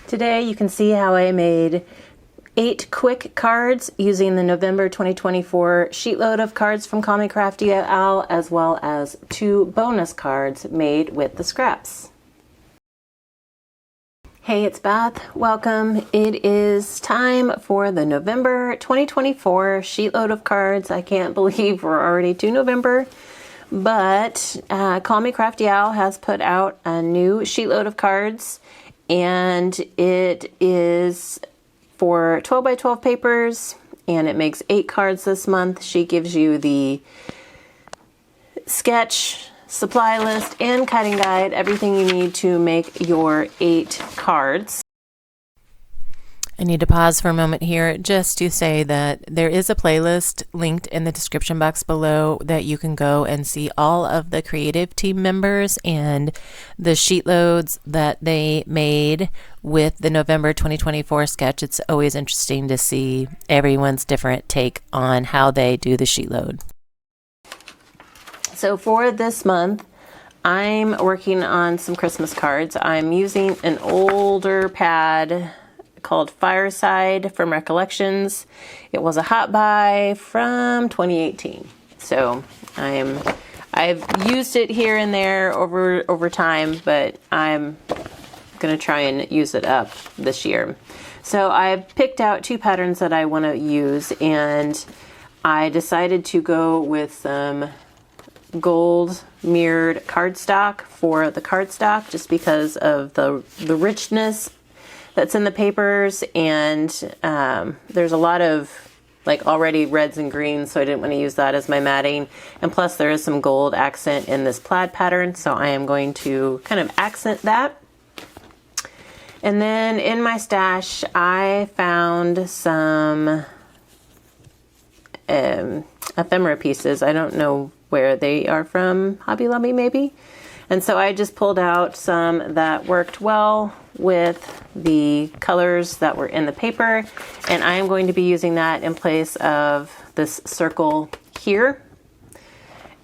Today you can see how I made 8 quick cards using the November 2024 sheet load of cards from Call Me Crafty Al, as well as 2 bonus cards made with the scraps. Hey, it's Beth. Welcome. It is time for the November 2024 sheet load of cards. I can't believe we're already to November, but Call Me Crafty Al has put out a new sheet load of cards, and it is for 12 by 12 papers, and it makes 8 cards this month. She gives you the sketch, supply list, and cutting guide, everything you need to make your 8 cards. I need to pause for a moment here just to say that there is a playlist linked in the description box below that you can go and see all of the creative team members and the sheet loads that they made with the November 2024 sketch. It's always interesting to see everyone's different take on how they do the sheet load. So for this month, I'm working on some Christmas cards. I'm using an older pad called Fireside from Recollections. It was a hot buy from 2018. So I've used it here and there over time, but I'm gonna try and use it up this year. So I picked out 2 patterns that I want to use, and I decided to go with some gold mirrored cardstock for the cardstock, just because of the richness that's in the papers, and there's a lot of like already reds and greens, so I didn't want to use that as my matting, and plus there is some gold accent in this plaid pattern, so I am going to kind of accent that. And then in my stash I found some ephemera pieces. I don't know where they are from, Hobby Lobby maybe. And so I just pulled out some that worked well with the colors that were in the paper, and I am going to be using that in place of this circle here.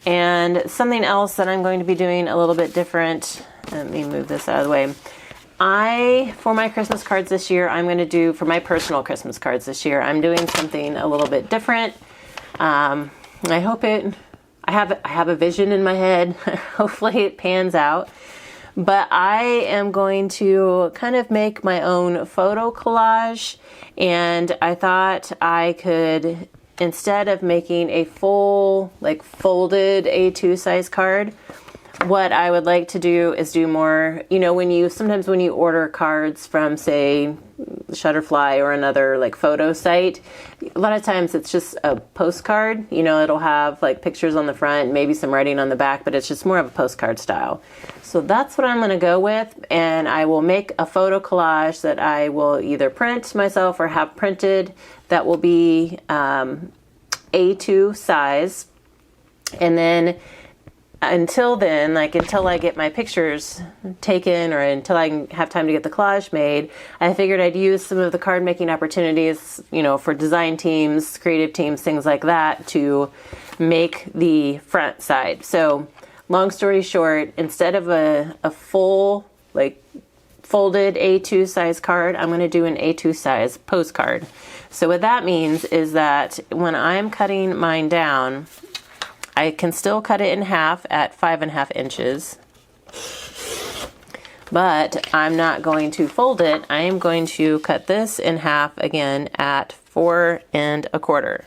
And something else that I'm going to be doing a little bit different, let me move this out of the way. For my Christmas cards this year, for my personal Christmas cards this year, I'm doing something a little bit different. I have a vision in my head. Hopefully it pans out. But I am going to kind of make my own photo collage, and I thought I could, instead of making a full like folded A2 size card, what I would like to do is do more, sometimes when you order cards from, say, Shutterfly or another like photo site, a lot of times it's just a postcard. It'll have like pictures on the front, maybe some writing on the back, but it's just more of a postcard style. So that's what I'm going to go with, and I will make a photo collage that I will either print myself or have printed that will be A2 size. And then until I get my pictures taken, or until I have time to get the collage made, I figured I'd use some of the card making opportunities, for design teams, creative teams, things like that, to make the front side. So long story short, instead of a full like folded A2 size card, I'm going to do an A2 size postcard. So what that means is that when I'm cutting mine down, I can still cut it in half at 5.5 inches, but I'm not going to fold it. I am going to cut this in half again at 4 1/4.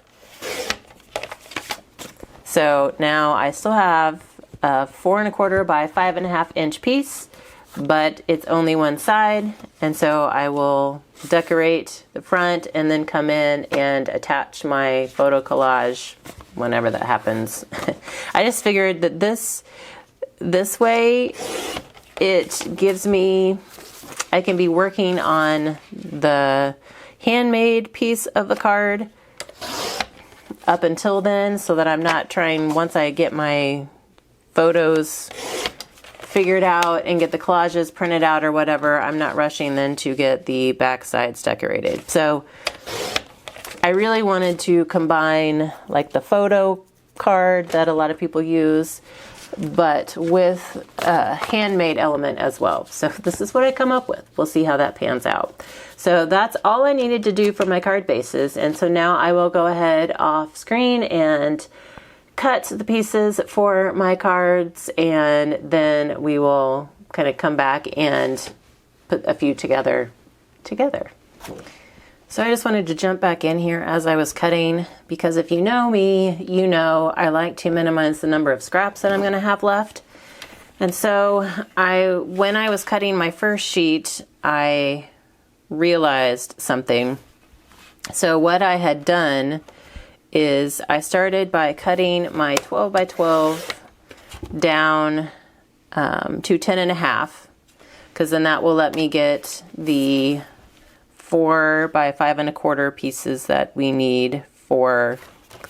So now I still have a 4 1/4 by 5.5 inch piece, but it's only one side, and so I will decorate the front and then come in and attach my photo collage whenever that happens. I just figured that this way it gives me, I can be working on the handmade piece of the card up until then, so that I'm not trying, once I get my photos figured out and get the collages printed out or whatever, I'm not rushing then to get the back sides decorated. So I really wanted to combine like the photo card that a lot of people use but with a handmade element as well. So this is what I come up with. We'll see how that pans out. So that's all I needed to do for my card bases. And so now I will go ahead off screen and cut the pieces for my cards, and then we will kind of come back and put a few together. So I just wanted to jump back in here as I was cutting, because if you know me, you know I like to minimize the number of scraps that I'm going to have left. And so when I was cutting my first sheet, I realized something. So what I had done is I started by cutting my 12 by 12 down to 10.5, because then that will let me get the 4 by 5 1/4 pieces that we need for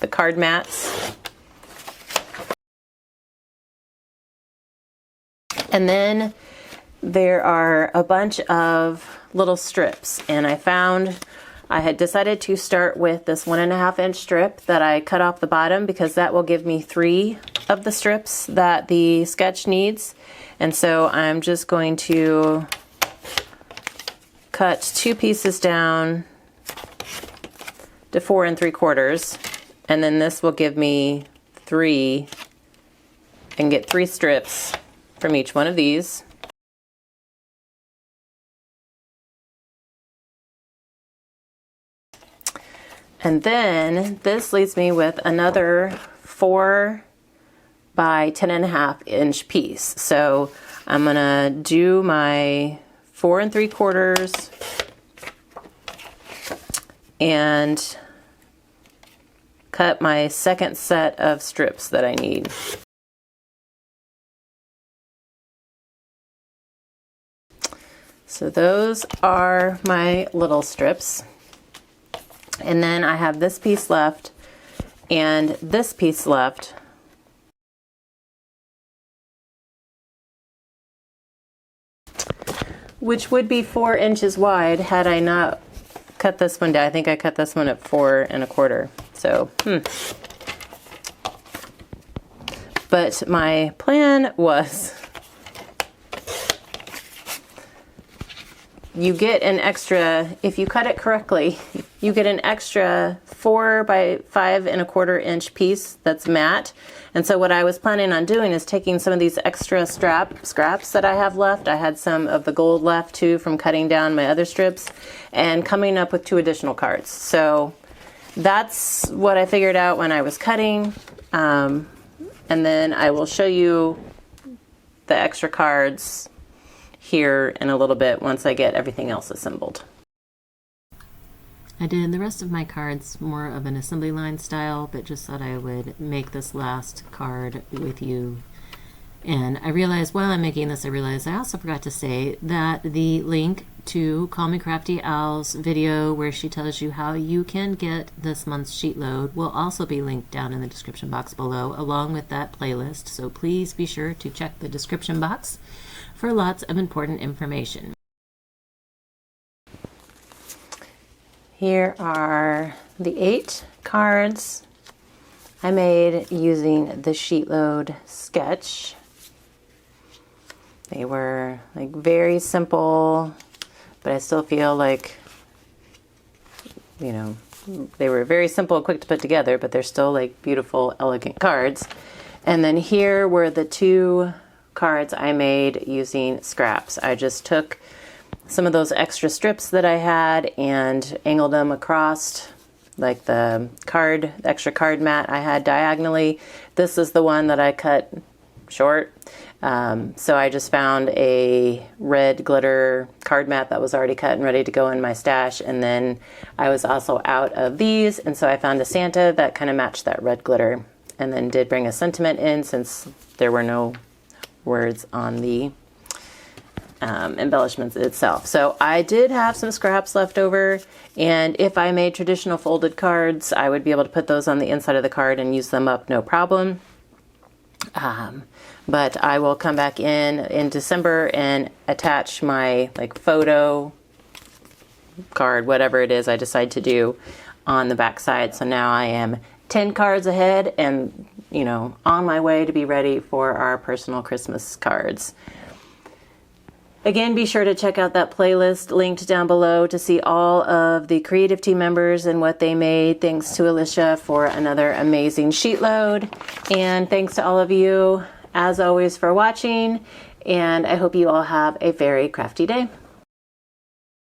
the card mats. And then there are a bunch of little strips, and I had decided to start with this 1.5 inch strip that I cut off the bottom, because that will give me 3 of the strips that the sketch needs. And so I'm just going to cut 2 pieces down to 4 3/4, and then this will give me 3, and get 3 strips from each one of these. And then this leaves me with another 4 by 10.5 inch piece. So I'm gonna do my 4 3/4 and cut my second set of strips that I need. So those are my little strips. And then I have this piece left and this piece left. Which would be 4 inches wide had I not cut this one down. I think I cut this one at 4 1/4. So, But my plan was, you get an extra, if you cut it correctly, you get an extra 4 by 5 1/4 inch piece that's matte. And so what I was planning on doing is taking some of these extra scraps that I have left. I had some of the gold left too from cutting down my other strips, and coming up with 2 additional cards. So that's what I figured out when I was cutting. And then I will show you the extra cards here in a little bit once I get everything else assembled. I did the rest of my cards more of an assembly line style, but just thought I would make this last card with you. And I realized while I'm making this, I also forgot to say that the link to Call Me Crafty Owl's video where she tells you how you can get this month's sheet load will also be linked down in the description box below, along with that playlist. So please be sure to check the description box for lots of important information. Here are the 8 cards I made using the SheetLoad sketch. They were like very simple, but I still feel like, you know, they were very simple and quick to put together, but they're still like beautiful, elegant cards. And then here were the 2 cards I made using scraps. I just took some of those extra strips that I had and angled them across, like the extra card mat I had diagonally. This is the one that I cut short. So I just found a red glitter card mat that was already cut and ready to go in my stash. And then I was also out of these, and so I found a Santa that kind of matched that red glitter, and then did bring a sentiment in since there were no words on the embellishments itself. So I did have some scraps left over, and if I made traditional folded cards, I would be able to put those on the inside of the card and use them up no problem. But I will come back in December and attach my like photo card, whatever it is I decide to do, on the back side. So now I am 10 cards ahead, and you know, on my way to be ready for our personal Christmas cards. Again, be sure to check out that playlist linked down below to see all of the creative team members and what they made. Thanks to Alicia for another amazing sheet load. And thanks to all of you, as always, for watching. And I hope you all have a very crafty day.